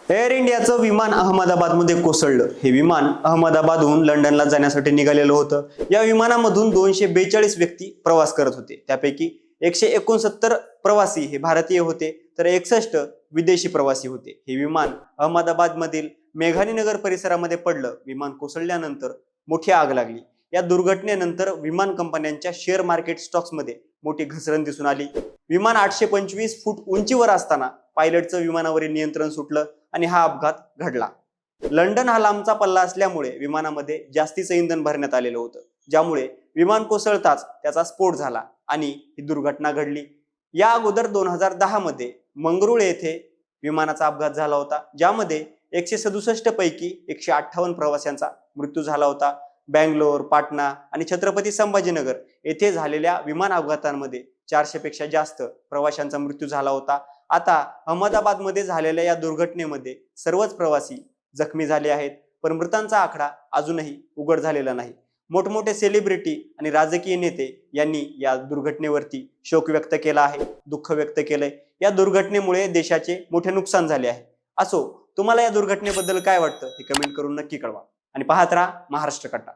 Air इंडियाचं विमान अहमदाबादमध्ये कोसळलं। हे विमान अहमदाबादहून लंडनला जाण्यासाठी निघालेलं होतं। या विमानामधून 242 व्यक्ती प्रवास करत होते। त्यापैकी 169 प्रवासी हे भारतीय होते, तर 61 विदेशी प्रवासी होते। हे विमान अहमदाबादमधील मेघानीनगर परिसरामध्ये पडलं। विमान कोसळल्यानंतर मोठी आग लागली। या दुर्घटनेनंतर विमान कंपन्यांच्या शेअर मार्केट स्टॉक्समध्ये मोठी घसरण दिसून आली। विमान 825 फूट उंचीवर असताना पायलटचं विमानावरील नियंत्रण सुटलं आणि हा अपघात घडला। लंडन हा लांबचा पल्ला असल्यामुळे विमानामध्ये जास्तीचं इंधन भरण्यात आलेलं होतं, ज्यामुळे विमान कोसळताच त्याचा स्फोट झाला आणि ही दुर्घटना घडली। या अगोदर 2010 मध्ये मंगरुळ येथे विमानाचा अपघात झाला होता, ज्यामध्ये 167 पैकी 158 प्रवाशांचा मृत्यू झाला होता। बँगलोर, पाटणा आणि छत्रपती संभाजीनगर येथे झालेल्या विमान अपघातांमध्ये 400 पेक्षा जास्त प्रवाशांचा मृत्यू झाला होता। आता अहमदाबादमध्ये झालेल्या या दुर्घटनेमध्ये सर्वच प्रवासी जखमी झाले आहेत, पण मृतांचा आकडा अजूनही उघड झालेला नाही। मोठमोठे सेलिब्रिटी आणि राजकीय नेते यांनी या दुर्घटनेवरती शोक व्यक्त केला आहे, दुःख व्यक्त केलंय। या दुर्घटनेमुळे देशाचे मोठे नुकसान झाले आहे। असो, तुम्हाला या दुर्घटनेबद्दल काय वाटतं हे कमेंट करून नक्की कळवा आणि पाहत राहा महाराष्ट्र कट्टा।